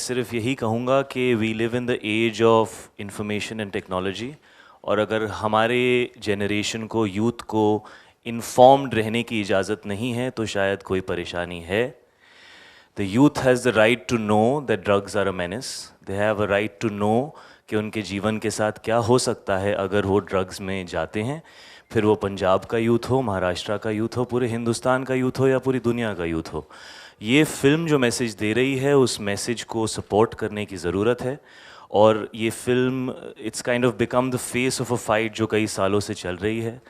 सिर्फ यही कहूँगा कि we live in the age of information and technology, और अगर हमारे जनरेशन को, यूथ को इन्फॉर्म्ड रहने की इजाज़त नहीं है तो शायद कोई परेशानी है. The youth has the right to know that drugs are a menace. They have a right to know कि उनके जीवन के साथ क्या हो सकता है अगर वो ड्रग्स में जाते हैं. फिर वो पंजाब का यूथ हो, महाराष्ट्र का यूथ हो, पूरे हिंदुस्तान का यूथ हो या पूरी दुनिया का यूथ हो, ये फिल्म जो मैसेज दे रही है उस मैसेज को सपोर्ट करने की ज़रूरत है. और ये film it's kind of become the face of a fight जो कई सालों से चल रही है,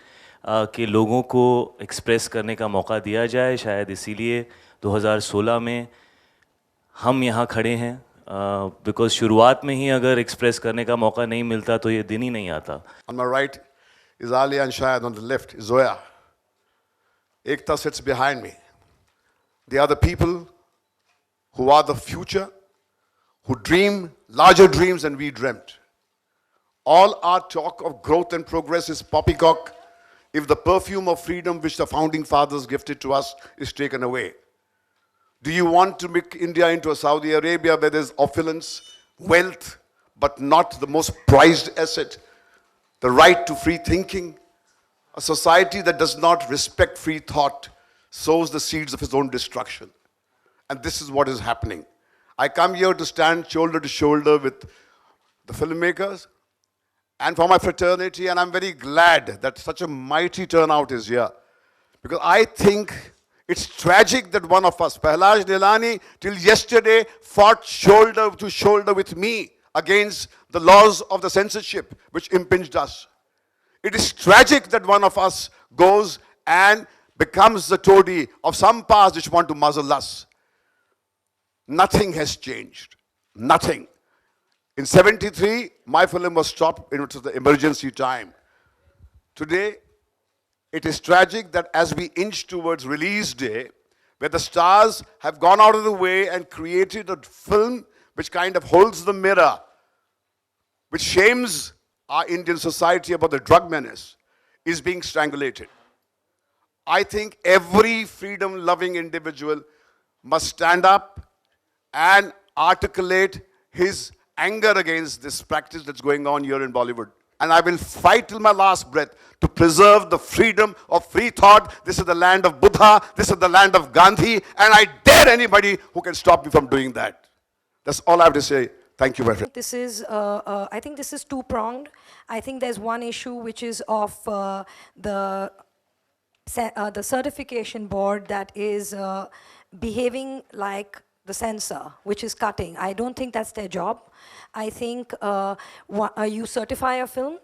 कि लोगों को एक्सप्रेस करने का मौका दिया जाए. शायद इसीलिए 2016 में हम यहाँ खड़े हैं, बिकॉज शुरुआत में ही अगर एक्सप्रेस करने का मौका नहीं मिलता तो ये दिन ही नहीं आता. On my right is Ali and Shahid, on the left is Zoya. Ekta sits behind me. They are the people who are the future, who dream larger dreams than we dreamt. All our talk of growth and progress is poppycock if the perfume of freedom which the founding fathers gifted to us is taken away. Do you want to make India into a Saudi Arabia where there's opulence, wealth, but not the most prized asset, the right to free thinking? A society that does not respect free thought sows the seeds of its own destruction. And this is what is happening. I come here to stand shoulder to shoulder with the filmmakers and for my fraternity, and I'm very glad that such a mighty turnout is here. Because I think it's tragic that one of us, Pahlaj Nilani, till yesterday fought shoulder to shoulder with me against the laws of the censorship which impinged us. It is tragic that one of us goes and becomes the toady of some powers which want to muzzle us. Nothing has changed. Nothing. In 73, my film was stopped. It was the emergency time. Today, it is tragic that as we inch towards release day, where the stars have gone out of the way and created a film which kind of holds the mirror, which shames our Indian society about the drug menace, is being strangulated. I think every freedom-loving individual must stand up and articulate his anger against this practice that's going on here in Bollywood. And I will fight till my last breath to preserve the freedom of free thought. This is the land of Buddha. This is the land of Gandhi. And I dare anybody who can stop me from doing that. That's all I have to say. Thank you, my friend. This is, I think this is two-pronged. I think there's one issue which is of the certification board that is behaving like the censor, which is cutting. I don't think that's their job. I think you certify a film,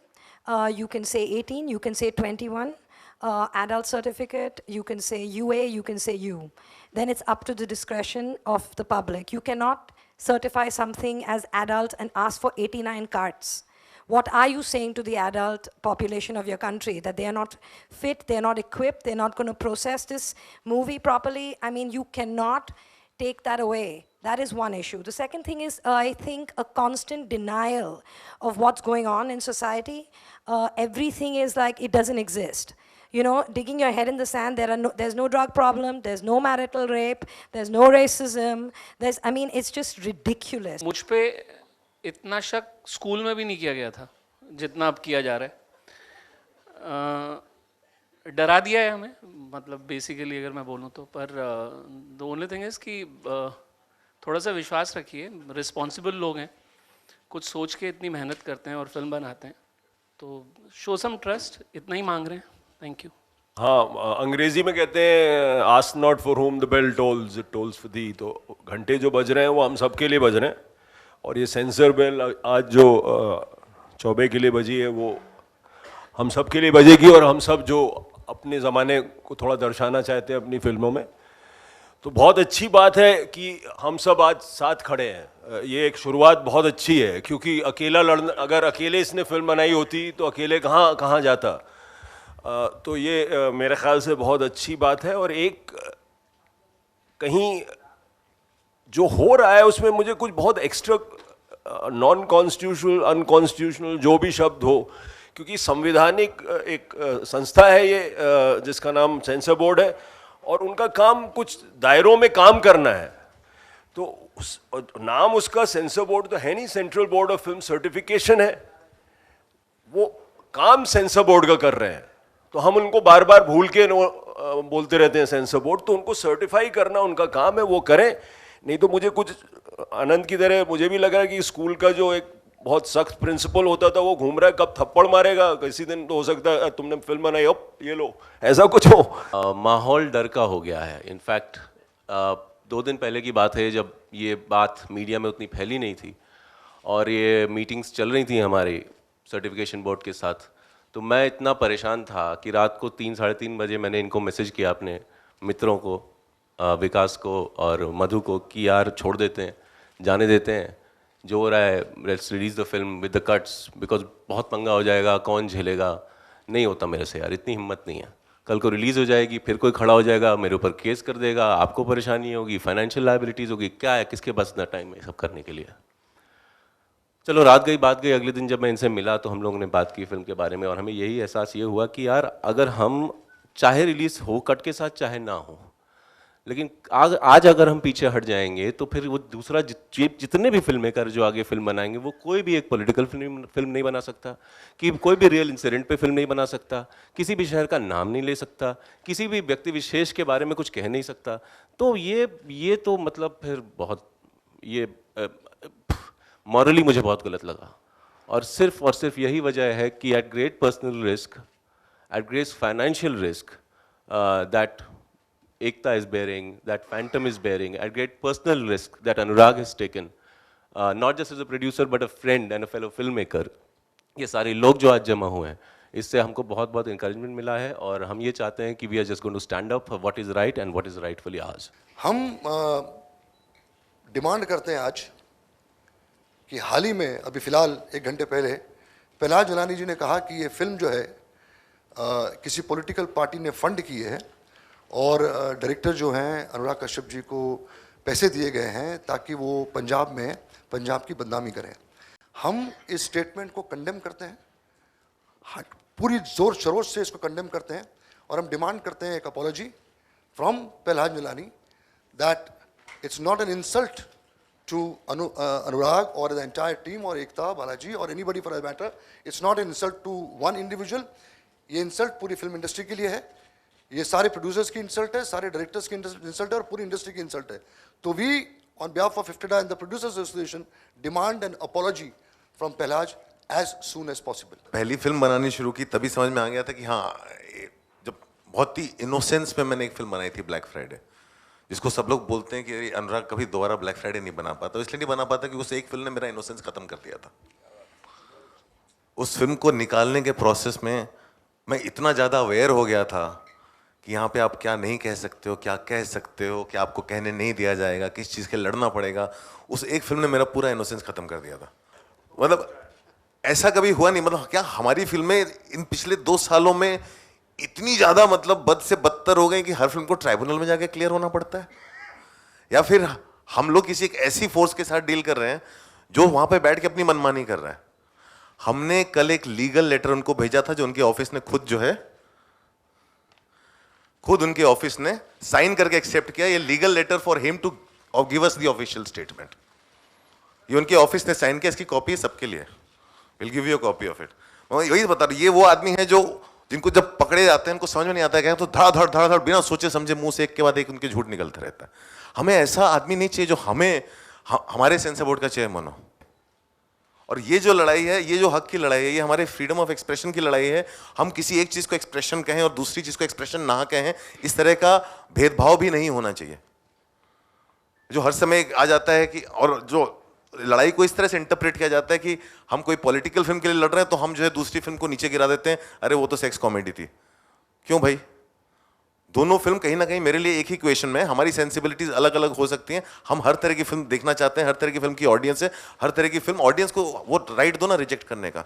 you can say 18, you can say 21, adult certificate, you can say UA, you can say U. Then it's up to the discretion of the public. You cannot certify something as adult and ask for 89 cards. What are you saying to the adult population of your country? That they are not fit, they're not equipped, they're not going to process this movie properly? I mean, you cannot take that away. That is one issue. The second thing is, I think, a constant denial of what's going on in society. Everything is like it doesn't exist. You know, digging your head in the sand, there's no drug problem, there's no marital rape, there's no racism, I mean, it's just ridiculous. मुझ पे इतना शक school में भी नहीं किया गया था जितना अब किया जा रहा है. डरा दिया है हमें, मतलब बेसिकली अगर मैं बोलूँ तो. पर द ओनली थिंग इज़ कि थोड़ा सा विश्वास रखिए. रिस्पॉन्सिबल लोग हैं, कुछ सोच के इतनी मेहनत करते हैं और फिल्म बनाते हैं, तो शो सम ट्रस्ट, इतना ही मांग रहे हैं. Thank you. हाँ, अंग्रेजी में कहते हैं ask not for whom the bell tolls, it tolls for thee. तो घंटे जो बज रहे हैं वो हम सब के लिए बज रहे हैं. और ये सेंसर बेल आज जो चौबे के लिए बजी है वो हम सब के लिए बजेगी. और हम सब जो अपने ज़माने को थोड़ा दर्शाना चाहते हैं अपनी फिल्मों में, तो बहुत अच्छी बात है कि हम सब आज साथ खड़े हैं. ये एक शुरुआत बहुत अच्छी है, क्योंकि अकेला लड़ना, अगर अकेले इसने फिल्म बनाई होती तो अकेले कहाँ जाता. तो ये मेरे ख्याल से बहुत अच्छी बात है. और एक कहीं जो हो रहा है उसमें मुझे कुछ बहुत एक्स्ट्रा नॉन कॉन्स्टिट्यूशनल, अनकॉन्स्टिट्यूशनल, जो भी शब्द हो, क्योंकि संवैधानिक एक संस्था है ये जिसका नाम सेंसर बोर्ड है, और उनका काम कुछ दायरों में काम करना है. तो और नाम उसका सेंसर बोर्ड तो है नहीं, central board of film certification है, वो काम सेंसर बोर्ड का कर रहे हैं। तो हम उनको बार बार भूल के बोलते रहते हैं सेंसर बोर्ड, तो उनको सर्टिफाई करना उनका काम है, वो करें। नहीं तो मुझे कुछ आनंद की तरह मुझे भी लग रहा है कि स्कूल का जो एक बहुत सख्त प्रिंसिपल होता था वो घूम रहा है, कब थप्पड़ मारेगा, किसी दिन तो हो सकता है तुमने फिल्म बनाई अब ये लो, ऐसा कुछ हो। माहौल डर का हो गया है। इनफैक्ट 2 दिन पहले की बात है जब ये बात मीडिया में उतनी फैली नहीं थी और ये मीटिंग्स चल रही थी हमारी सर्टिफिकेशन बोर्ड के साथ, तो मैं इतना परेशान था कि रात को 3 साढ़े 3 बजे मैंने इनको मैसेज किया अपने मित्रों को, विकास को और मधु को, कि यार छोड़ देते हैं, जाने देते हैं, जो हो रहा है let's release the film with the cuts, because बहुत पंगा हो जाएगा, कौन झेलेगा। नहीं होता मेरे से यार, इतनी हिम्मत नहीं है। कल को रिलीज़ हो जाएगी, फिर कोई खड़ा हो जाएगा, मेरे ऊपर केस कर देगा, आपको परेशानी होगी, फाइनेंशियल लायबिलिटीज़ होगी, क्या है, किसके पास इतना टाइम है सब करने के लिए। चलो रात गई बात गई, अगले दिन जब मैं इनसे मिला तो हम लोगों ने बात की फिल्म के बारे में, और हमें यही एहसास ये हुआ कि यार अगर हम चाहे रिलीज़ हो कट के साथ चाहे ना हो, लेकिन आज अगर हम पीछे हट जाएंगे तो फिर वो दूसरा जितने भी फिल्म मेकर जो आगे फिल्म बनाएंगे वो कोई भी एक पॉलिटिकल फिल्म नहीं बना सकता, कि कोई भी रियल इंसिडेंट पे फिल्म नहीं बना सकता, किसी भी शहर का नाम नहीं ले सकता, किसी भी व्यक्ति विशेष के बारे में कुछ कह नहीं सकता। तो ये तो मतलब फिर बहुत ये मॉरली मुझे बहुत गलत लगा, और सिर्फ यही वजह है कि at great personal risk, at great financial risk that Ekta is bearing, that Phantom is bearing, at great personal risk that Anurag has taken, not just as a producer but a friend and a fellow filmmaker. ये सारे लोग जो आज जमा हुए हैं, इससे हमको बहुत बहुत encouragement मिला है, और हम ये चाहते हैं कि we are just going to stand up for what is right and what is rightfully ours. हम डिमांड करते हैं आज कि हाल ही में अभी फ़िलहाल 1 घंटे पहले पहलाज जिलानी जी ने कहा कि ये फिल्म जो है किसी पॉलिटिकल पार्टी ने फंड की है और डायरेक्टर जो हैं अनुराग कश्यप जी को पैसे दिए गए हैं ताकि वो पंजाब में पंजाब की बदनामी करें। हम इस स्टेटमेंट को कंडेम करते हैं, पूरी ज़ोर शरोर से इसको कंडेम करते हैं, और हम डिमांड करते हैं एक apology from Pahlaj Jilani that it's not an insult to Anurag और द एंटायर टीम और एकता बालाजी और anybody for that matter. It's not an insult to one individual, ये इंसल्ट पूरी फिल्म इंडस्ट्री के लिए है, ये सारे प्रोड्यूसर्स की इंसल्ट है, सारे डायरेक्टर्स की इंसल्ट है और पूरी इंडस्ट्री की इंसल्ट है। तो we on behalf of IFTDA and the producers association demand an apology from Pahlaj as soon as possible. पहली फिल्म बनानी शुरू की तभी समझ में आ गया था कि हाँ, जब बहुत ही इनोसेंस में मैंने एक फिल्म बनाई थी ब्लैक फ्राइडे, जिसको सब लोग बोलते हैं कि अनुराग कभी दोबारा ब्लैक फ्राइडे नहीं बना पाता, इसलिए नहीं बना पाता कि उस एक फिल्म ने मेरा इनोसेंस खत्म कर दिया था। उस फिल्म को निकालने के प्रोसेस में मैं इतना ज़्यादा अवेयर हो गया था कि यहाँ पे आप क्या नहीं कह सकते हो, क्या कह सकते हो, क्या आपको कहने नहीं दिया जाएगा, किस चीज़ के लड़ना पड़ेगा। उस एक फिल्म ने मेरा पूरा इनोसेंस खत्म कर दिया था। मतलब ऐसा कभी हुआ नहीं, मतलब क्या हमारी फिल्में इन पिछले 2 सालों में इतनी ज़्यादा मतलब बद से बदतर हो गई कि हर फिल्म को ट्राइब्यूनल में जाके क्लियर होना पड़ता है, या फिर हम लोग किसी एक ऐसी फोर्स के साथ डील कर रहे हैं जो वहाँ पे बैठ के अपनी मनमानी कर रहा है। हमने कल एक लीगल लेटर उनको भेजा था जो उनके ऑफिस ने खुद उनके ऑफिस ने साइन करके एक्सेप्ट किया। ये legal letter for him to give us the official statement, ये उनके ऑफिस ने साइन किया। इसकी कॉपी है सबके लिए, will give you a copy of it. मैं यही बता रहा हूं, ये वो आदमी है जो जिनको जब पकड़े जाते हैं उनको समझ में नहीं आता है, तो धड़ धड़ धड़ बिना सोचे समझे मुंह से एक के बाद एक उनके झूठ निकलता रहता है। हमें ऐसा आदमी नहीं चाहिए जो हमारे सेंसर बोर्ड का चेयरमैन हो। और ये जो लड़ाई है, ये जो हक की लड़ाई है, ये हमारे फ्रीडम ऑफ एक्सप्रेशन की लड़ाई है। हम किसी एक चीज़ को एक्सप्रेशन कहें और दूसरी चीज़ को एक्सप्रेशन ना कहें, इस तरह का भेदभाव भी नहीं होना चाहिए जो हर समय आ जाता है कि, और जो लड़ाई को इस तरह से इंटरप्रेट किया जाता है कि हम कोई पॉलिटिकल फिल्म के लिए लड़ रहे हैं तो हम जो है दूसरी फिल्म को नीचे गिरा देते हैं, अरे वो तो सेक्स कॉमेडी थी। क्यों भाई, दोनों फिल्म कहीं ना कहीं मेरे लिए एक ही क्वेश्चन में, हमारी सेंसिबिलिटीज अलग अलग हो सकती हैं। हम हर तरह की फिल्म देखना चाहते हैं, हर तरह की फिल्म की ऑडियंस है, हर तरह की फिल्म ऑडियंस को वो राइट दो ना रिजेक्ट करने का।